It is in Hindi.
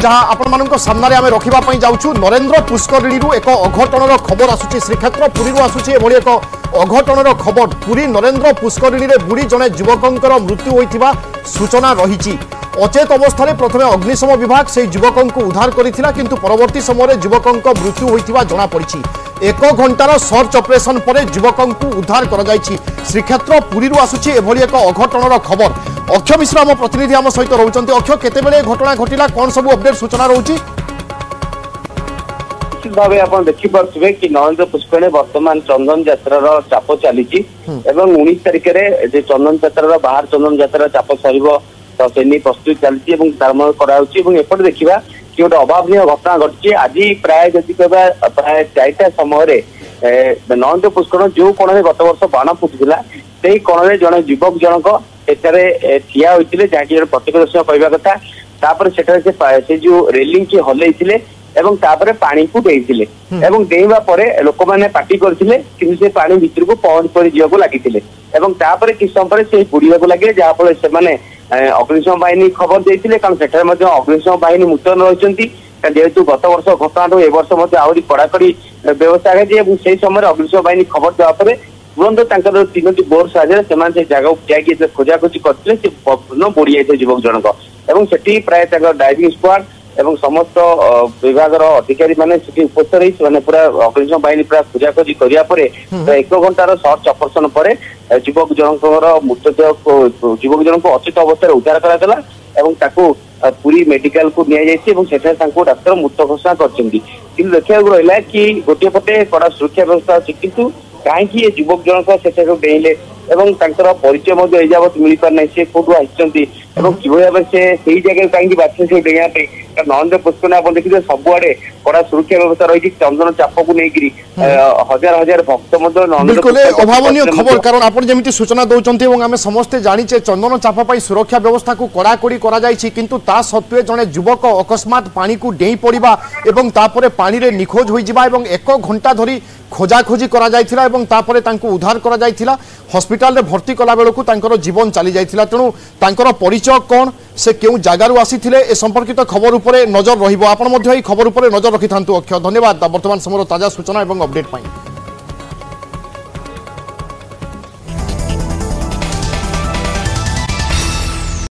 जहाँ आपण सामने आम रखापी जाऊँ नरेंद्र पुष्करिणी एक अघटनर खबर आसूची श्रीक्षेत्र पुरी आसूची एभली एक अघटनर खबर पुरी नरेंद्र पुष्करिणी में बुड़ी जड़े युवकर मृत्यु होता सूचना रही अचेत अवस्था प्रथम अग्निशम विभाग से युवक को उद्धार करथिला किंतु परवर्ती समय युवक मृत्यु होता जमापड़ी एक घंटार सर्च ऑपरेशन पर युवक को उद्धार कर श्रीक्षेत्र पुरी आसूची एभली एक अघटनर खबर अक्षय मिश्र आम प्रतिनिधि आम सहित रोचंती अक्षय केतेबेले घटना घटिला कौन सब अपडेट सूचना रोची भाव आप देखिपे कि नरेंद्र पुष्करिणी वर्तमान चंदन यात्रार चाप चली 19 तारिख में चंदन यात्रार बाहर चंदन यात्रा चाप सर तो से प्रस्तुति चलती एपटे देखा कि गोटे अभावन घटना घटी आज प्राय जदि कह प्राय 4टा समय नरेंद्र पुष्करिणी जो कोण में गत वर्ष बाण फुटुला से कोण में जड़े युवक जनक सेठारे ठिया होते जहाँकि प्रत्यक्षदर्शी कहवा कथा तापर से जो रेलिंग की हल्ले एवं तापर पानी को देइथिले एवं देइबा परे लोक माने पार्टी करथिले कि से पानी भीतर को पहुंच पर जिया को लागिथिले एवं तापर किछ समय पर से बुड़िया को लागे जहाँ फल से माने अग्निशम बाहिनी खबर देइथिले कारण सेठार मध्ये अग्निशम बाहिनी मुतयन रहिसंती जेहेतु गत वर्ष घटना ए वर्ष मध्ये आउरी कड़ाकड़ी व्यवस्था है से समय अग्निशम बाहिनी खबर देवा परे तुरंत तांकर 3टी बोर साहाय्य से जगह जाकि खोजाखोजी करथिले से बुड़ी जाइए युवक जनक एवं सेठी प्राय डाइविंग स्क्वाड एवं समस्त विभाग अधिकारी माने उपस्थित रही पूरा अग्निशम बाहिनी पूरा खोजाखोजी करा एक घंटार सर्च ऑपरेशन पर युवक जनक मृतदेह युवक जनक अचेत अवस्था उद्धार करा पूरी मेडिकल को डाक्तर मृत घोषणा कर देखा रहा कि गोटे पटे कड़ा सुरक्षा व्यवस्था अच्छी किंतु कहीं युवक जनक से डेले एवं परिचय एजावत मिल पारना सी कौटू आसती भाव से जगह कहीं बाछे से डेगा नरेंद्र पुष्करिणी आप देखिए सबुआड़े कड़ा सुरक्षा व्यवस्था रही चंदन चाप को लेकर हजार हजार भक्त बिल्कुल अभावन खबर कारण आप जमी सूचना दौरान आम समस्ते जाचे चंदन चाप सुरक्षा व्यवस्था को कड़ाकड़ी किंतु ता सत्वे जड़े युवक अकस्मात पानी को डेई पड़ा और पानी रे निखोज हो एक घंटा धरी खोजाखोजी उद्धार करा हॉस्पिटल रे भर्ती कला बेलू जीवन चली जाइथिला तेणु तांकर परिचय कौन से क्यों जगार आसी ए संपर्कित खबर उपरे नजर रहिबो आपण मध्ये खबर उपरे नजर रखि थांतु अक्षय धन्यवाद वर्तमान समय ताजा सूचना और अपडेट पाई।